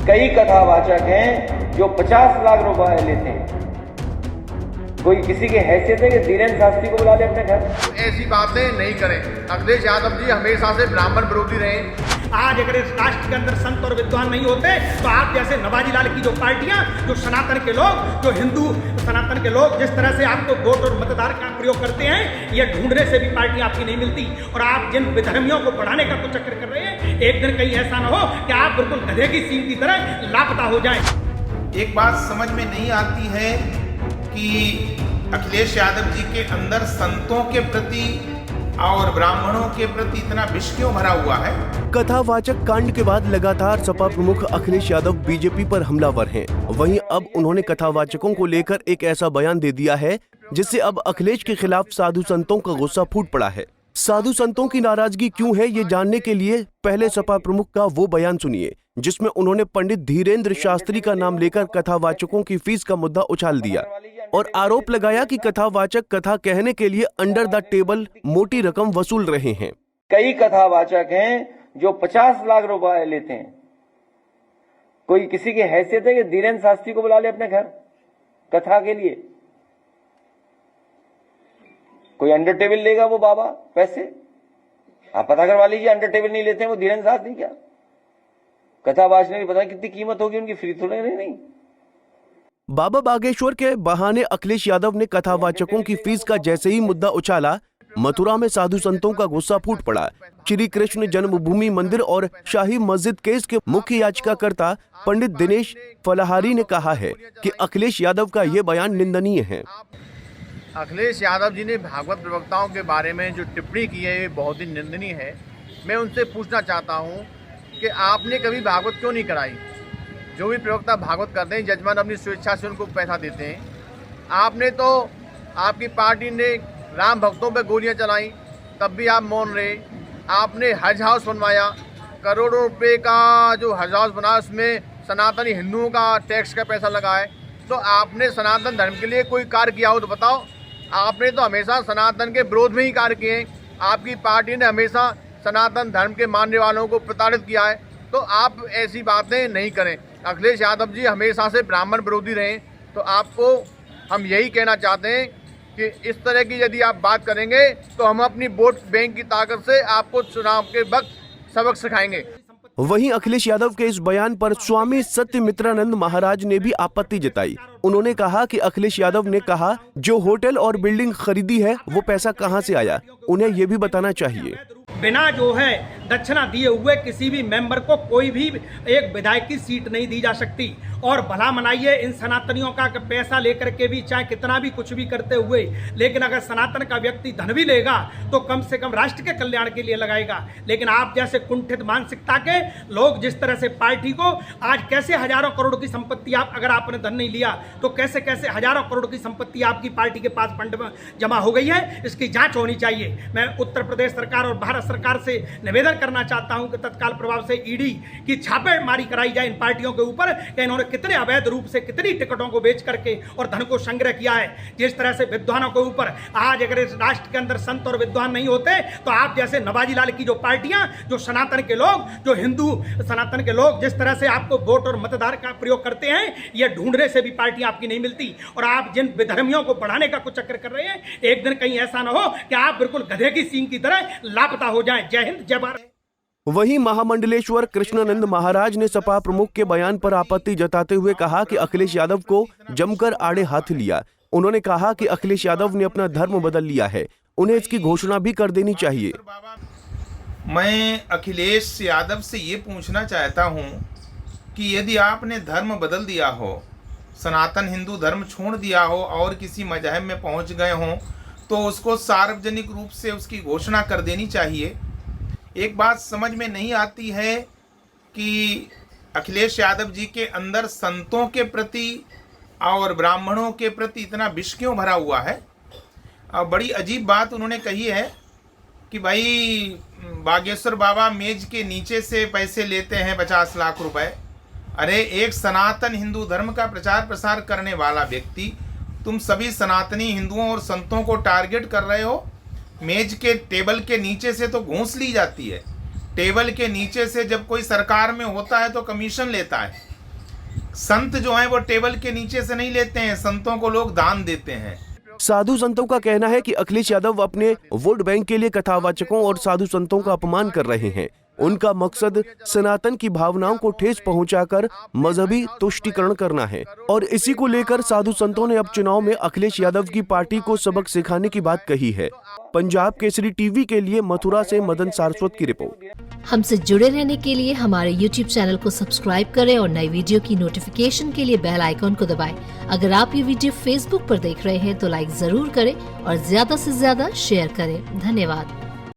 कई कथावाचक हैं जो 50 लाख रुपए लेते हैं। कोई किसी की हैसियत है कि धीरेन्द्र शास्त्री को बुला ले अपने घर? ऐसी बातें नहीं करें। अखिलेश यादव जी हमेशा से ब्राह्मण विरोधी रहे। आज अगर इस राष्ट्र के अंदर संत और विद्वान नहीं होते तो आप जैसे नवाजी लाल की जो पार्टियां, जो सनातन के लोग, जो हिंदू सनातन के लोग जिस तरह से आपको वोट और मतदार का प्रयोग करते हैं, ये ढूंढने से भी पार्टी आपकी नहीं मिलती। और आप जिन विधर्मियों को बढ़ाने का कुछ चक्कर कर रहे हैं, एक दिन कहीं ऐसा ना हो कि आप बिल्कुल गधे की सींग की तरह लापता हो जाएं। एक बात समझ में नहीं आती है कि अखिलेश यादव जी के अंदर संतों के प्रति और ब्राह्मणों के प्रति इतना विष क्यों भरा हुआ है। कथावाचक कांड के बाद लगातार सपा प्रमुख अखिलेश यादव बीजेपी पर हमलावर हैं। वहीं अब उन्होंने कथावाचकों को लेकर एक ऐसा बयान दे दिया है जिससे अब अखिलेश के खिलाफ साधु संतों का गुस्सा फूट पड़ा है। साधु संतों की नाराजगी क्यों है, ये जानने के लिए पहले सपा प्रमुख का वो बयान सुनिए जिसमें उन्होंने पंडित धीरेन्द्र शास्त्री का नाम लेकर कथावाचकों की फीस का मुद्दा उछाल दिया और आरोप लगाया कि कथावाचक कथा कहने के लिए अंडर द टेबल मोटी रकम वसूल रहे हैं। कई कथावाचक हैं जो 50 लाख रुपए लेते हैं। कोई किसी की हैसियत है कि धीरेन्द्र शास्त्री को बुला ले अपने घर कथा के लिए? कोई अंडर टेबल लेगा वो बाबा पैसे? आप पता करवा लीजिए, अंडर टेबल नहीं लेते हैं वो धीरेन्द्र शास्त्री। क्या कथा बाजने की पता कितनी कीमत होगी उनकी? फ्री थोड़े नहीं। बाबा बागेश्वर के बहाने अखिलेश यादव ने कथावाचकों की फीस का जैसे ही मुद्दा उछाला, मथुरा में साधु संतों का गुस्सा फूट पड़ा। श्री कृष्ण जन्मभूमि मंदिर और शाही मस्जिद केस के मुख्य याचिकाकर्ता पंडित दिनेश फलाहारी ने कहा है कि अखिलेश यादव का ये बयान निंदनीय है। अखिलेश यादव जी ने भागवत प्रवक्ताओं के बारे में जो टिप्पणी की है ये बहुत ही निंदनीय है। मैं उनसे पूछना चाहता हूँ कि आपने कभी भागवत क्यों नहीं कराई? जो भी प्रवक्ता भागवत करते हैं, जजमान अपनी स्वेच्छा से उनको पैसा देते हैं। आपने तो, आपकी पार्टी ने राम भक्तों पे गोलियां चलाई तब भी आप मौन रहे। आपने हज हाउस बनवाया, करोड़ों रुपए का जो हज हाउस बना उसमें सनातनी हिंदुओं का टैक्स का पैसा लगा है। तो आपने सनातन धर्म के लिए कोई कार्य किया हो तो बताओ। आपने तो हमेशा सनातन के विरोध में ही कार्य किए हैं। आपकी पार्टी ने हमेशा सनातन धर्म के मानने वालों को प्रताड़ित किया है। तो आप ऐसी बातें नहीं करें। अखिलेश यादव जी हमेशा से ब्राह्मण विरोधी रहे। तो आपको हम यही कहना चाहते हैं कि इस तरह की यदि आप बात करेंगे तो हम अपनी वोट बैंक की ताकत से आपको चुनाव के वक्त सबक सिखाएंगे। वहीं अखिलेश यादव के इस बयान पर स्वामी सत्यमित्रानंद महाराज ने भी आपत्ति जताई। उन्होंने कहा कि अखिलेश यादव ने कहा जो होटल और बिल्डिंग खरीदी है वो पैसा कहां से आया, उन्हें ये भी बताना चाहिए। बिना जो है दक्षिणा दिए हुए किसी भी मेंबर को कोई भी एक विधायक की सीट नहीं दी जा सकती। और भला मनाइए इन सनातनियों का पैसा लेकर के भी, चाहे कितना भी कुछ भी करते हुए, लेकिन अगर सनातन का व्यक्ति धन भी लेगा तो कम से कम राष्ट्र के कल्याण के लिए लगाएगा। लेकिन आप जैसे कुंठित मानसिकता के लोग जिस तरह से पार्टी को आज कैसे हजारों करोड़ की संपत्ति, आप अगर आपने धन नहीं लिया तो कैसे कैसे हजारों करोड़ की संपत्ति आपकी पार्टी के पास फंड में जमा हो गई है, इसकी जांच होनी चाहिए। मैं उत्तर प्रदेश सरकार और भारत सरकार से निवेदन करना चाहता हूं कि तत्काल प्रभाव से ईडी की छापेमारी कराई जाए इन पार्टियों के ऊपर कि इन्होंने कितने अवैध रूप से कितनी टिकटों को बेच करके और धन को संग्रह किया है। जिस तरह से विद्वानों के ऊपर, आज अगर इस राष्ट्र के अंदर संत और विद्वान नहीं होते तो आप जैसे नवाजी लाल की जो पार्टियां, जो सनातन के लोग, जो हिंदू सनातन के लोग जिस तरह से आपको वोट और मतदार का प्रयोग करते हैं, ये ढूंढने से भी पार्टी आपकी नहीं मिलती। और आप जिन विधर्मियों को बढ़ाने का कुछ चक्कर कर रहे हैं, एक दिन कहीं ऐसा ना हो कि आप बिल्कुल गधे की सींग की तरह लापता हो जाएं। जय हिंद, जय भारत। वहीं महामंडलेश्वर कृष्णानंद महाराज ने सपा प्रमुख के बयान पर आपत्ति जताते हुए कहा कि अखिलेश यादव को जमकर आड़े हाथ लिया। उन्होंने कहा कि अखिलेश यादव ने अपना धर्म बदल लिया है, उन्हें इसकी घोषणा भी कर देनी चाहिए। मैं अखिलेश यादव से ये पूछना चाहता हूँ कि यदि आपने धर्म बदल दिया हो, सनातन हिंदू धर्म छोड़ दिया हो और किसी मजहब में पहुँच गए हों, तो उसको सार्वजनिक रूप से उसकी घोषणा कर देनी चाहिए। एक बात समझ में नहीं आती है कि अखिलेश यादव जी के अंदर संतों के प्रति और ब्राह्मणों के प्रति इतना विष क्यों भरा हुआ है। बड़ी अजीब बात उन्होंने कही है कि भाई बागेश्वर बाबा मेज के नीचे से पैसे लेते हैं 50 लाख रुपए। अरे एक सनातन हिंदू धर्म का प्रचार प्रसार करने वाला व्यक्ति, तुम सभी सनातनी हिंदुओं और संतों को टारगेट कर रहे हो। मेज के टेबल के नीचे से तो घूस ली जाती है। टेबल के नीचे से जब कोई सरकार में होता है तो कमीशन लेता है। संत जो हैं वो टेबल के नीचे से नहीं लेते हैं, संतों को लोग दान देते हैं। साधु संतों का कहना है कि अखिलेश यादव अपने वोट बैंक के लिए कथावाचकों और साधु संतों का अपमान कर रहे हैं। उनका मकसद सनातन की भावनाओं को ठेस पहुंचाकर मजहबी तुष्टीकरण करना है और इसी को लेकर साधु संतों ने अब चुनाव में अखिलेश यादव की पार्टी को सबक सिखाने की बात कही है। पंजाब केसरी टीवी के लिए मथुरा से मदन सारस्वत की रिपोर्ट। हमसे जुड़े रहने के लिए हमारे YouTube चैनल को सब्सक्राइब करें और नई वीडियो की नोटिफिकेशन के लिए बेल आइकॉन को दबाएं। अगर आप ये वीडियो Facebook पर देख रहे हैं तो लाइक जरूर करें और ज्यादा से ज्यादा शेयर करें। धन्यवाद।